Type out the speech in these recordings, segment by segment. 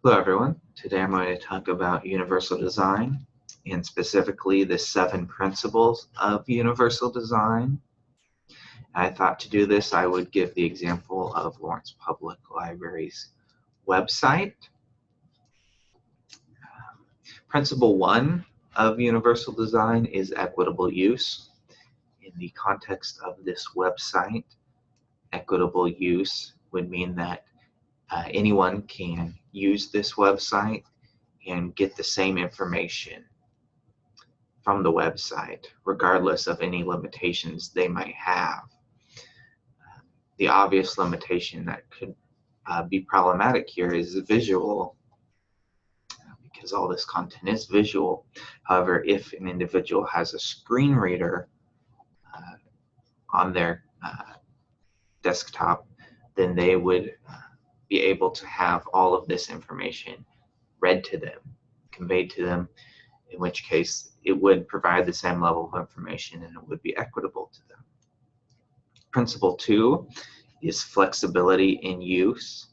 Hello everyone. Today I'm going to talk about universal design and specifically the 7 principles of universal design. I thought to do this I would give the example of Lawrence Public Library's website. Principle 1 of universal design is equitable use. In the context of this website, equitable use would mean that anyone can use this website and get the same information from the website, regardless of any limitations they might have. The obvious limitation that could be problematic here is visual, because all this content is visual. However, if an individual has a screen reader on their desktop, then they would be able to have all of this information read to them, conveyed to them, in which case it would provide the same level of information and it would be equitable to them. Principle 2 is flexibility in use,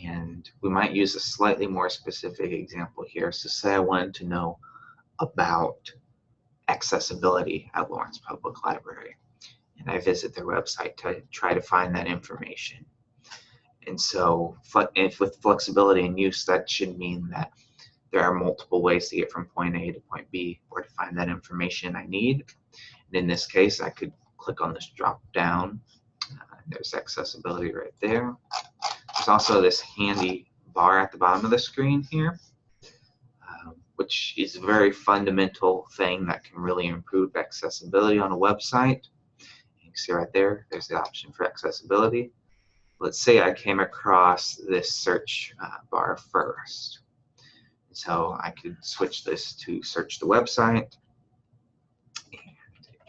and we might use a slightly more specific example here. So say I wanted to know about accessibility at Lawrence Public Library, and I visit their website to try to find that information. And so with flexibility in use, that should mean that there are multiple ways to get from point A to point B or to find that information I need. And in this case, I could click on this drop down. There's accessibility right there. There's also this handy bar at the bottom of the screen here, which is a very fundamental thing that can really improve accessibility on a website. You can see right there, there's the option for accessibility. Let's say I came across this search bar first. So I could switch this to search the website. And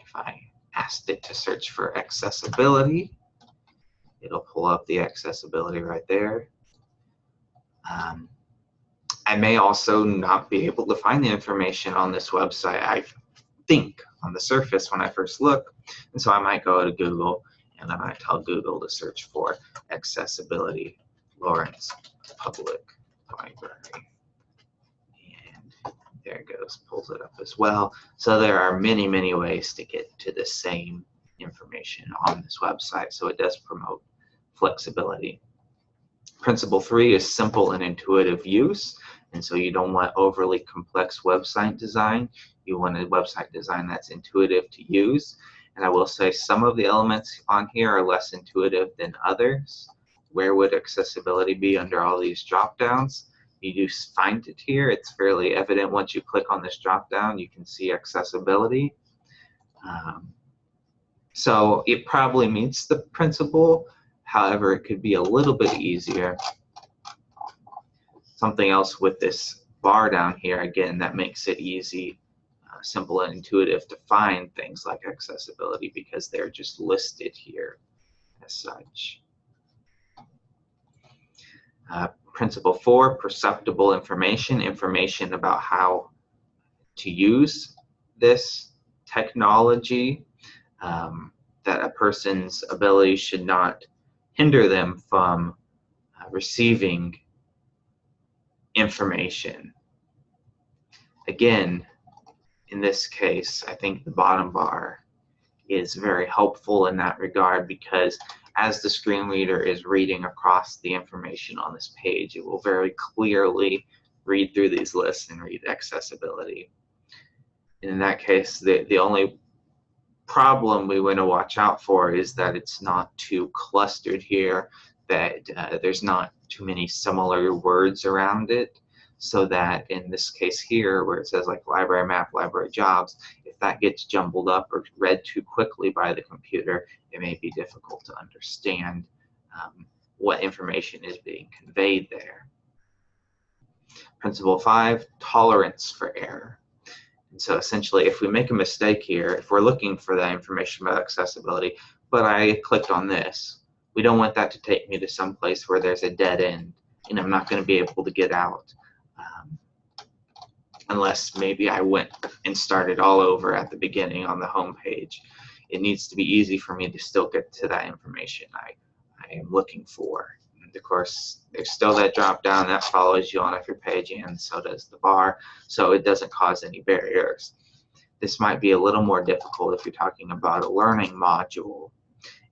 if I asked it to search for accessibility, it'll pull up the accessibility right there. I may also not be able to find the information on this website, I think, on the surface when I first look. And so I might go to Google and I might tell Google to search for accessibility, Lawrence Public Library. And there it goes, pulls it up as well. So there are many, many ways to get to the same information on this website. So it does promote flexibility. Principle 3 is simple and intuitive use. And so you don't want overly complex website design. You want a website design that's intuitive to use. And I will say some of the elements on here are less intuitive than others. Where would accessibility be under all these drop downs? You do find it here. It's fairly evident once you click on this drop down, you can see accessibility. So it probably meets the principle. However, it could be a little bit easier. Something else with this bar down here, again, that makes it easy, simple and intuitive to find things like accessibility because they're just listed here as such. Principle 4, perceptible information, information about how to use this technology, that a person's ability should not hinder them from receiving information. Again, in this case, I think the bottom bar is very helpful in that regard because as the screen reader is reading across the information on this page, it will very clearly read through these lists and read accessibility. And in that case, the only problem we want to watch out for is that it's not too clustered here, that there's not too many similar words around it, so that in this case here where it says like library map, library jobs, if that gets jumbled up or read too quickly by the computer, it may be difficult to understand what information is being conveyed there. Principle 5, tolerance for error. And so essentially, if we make a mistake here, if we're looking for that information about accessibility, but I clicked on this, we don't want that to take me to some place where there's a dead end and I'm not going to be able to get out unless maybe I went and started all over at the beginning on the home page. It needs to be easy for me to still get to that information I am looking for. Of course, there's still that drop down that follows you on every page, and so does the bar, so it doesn't cause any barriers. This might be a little more difficult if you're talking about a learning module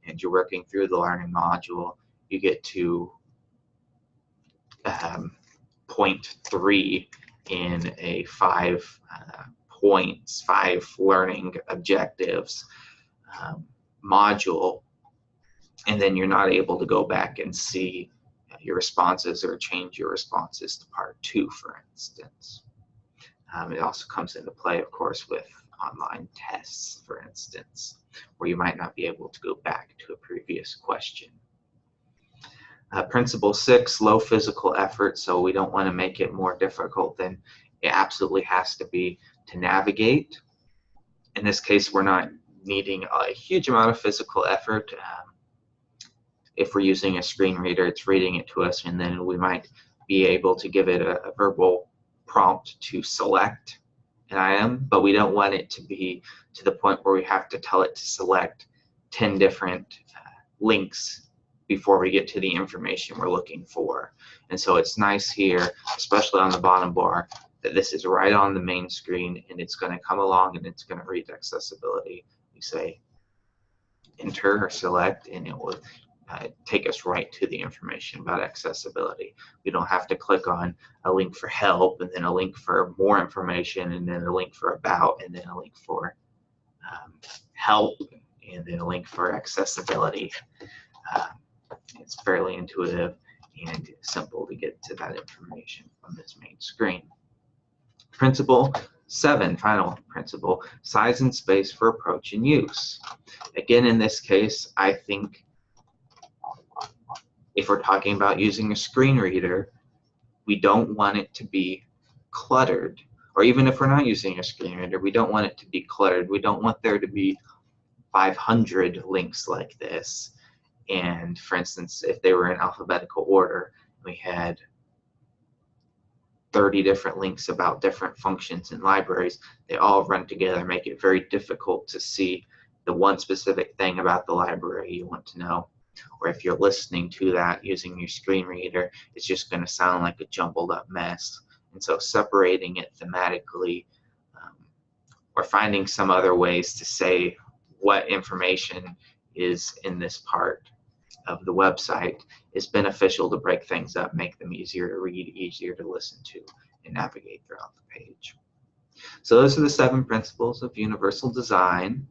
and you're working through the learning module. You get to point 3 in a 5 points, 5 learning objectives module, and then you're not able to go back and see your responses or change your responses to part 2, for instance. It also comes into play, of course, with online tests, for instance, where you might not be able to go back to a previous question. Principle 6, low physical effort. So we don't want to make it more difficult than it absolutely has to be to navigate. In this case, we're not needing a huge amount of physical effort. If we're using a screen reader, it's reading it to us, and then we might be able to give it a verbal prompt to select an item, but we don't want it to be to the point where we have to tell it to select 10 different links before we get to the information we're looking for. And so it's nice here, especially on the bottom bar, that this is right on the main screen, and it's going to come along and it's going to read accessibility. We say enter or select, and it will take us right to the information about accessibility. We don't have to click on a link for help, and then a link for more information, and then a link for about, and then a link for help, and then a link for accessibility. It's fairly intuitive and simple to get to that information from this main screen. Principle 7, final principle, size and space for approach and use. Again, in this case, I think if we're talking about using a screen reader, we don't want it to be cluttered. Or even if we're not using a screen reader, we don't want it to be cluttered. We don't want there to be 500 links like this. And for instance, if they were in alphabetical order, we had 30 different links about different functions in libraries, they all run together, make it very difficult to see the one specific thing about the library you want to know. Or if you're listening to that using your screen reader, it's just going to sound like a jumbled up mess. And so separating it thematically, or finding some other ways to say what information is in this part of the website is beneficial to break things up, make them easier to read, easier to listen to, and navigate throughout the page. So those are the 7 principles of universal design.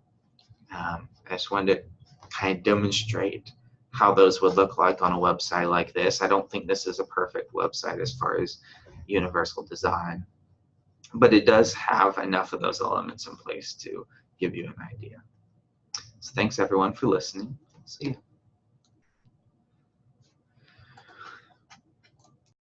I just wanted to kind of demonstrate how those would look like on a website like this. I don't think this is a perfect website as far as universal design, but it does have enough of those elements in place to give you an idea. So thanks everyone for listening. See you.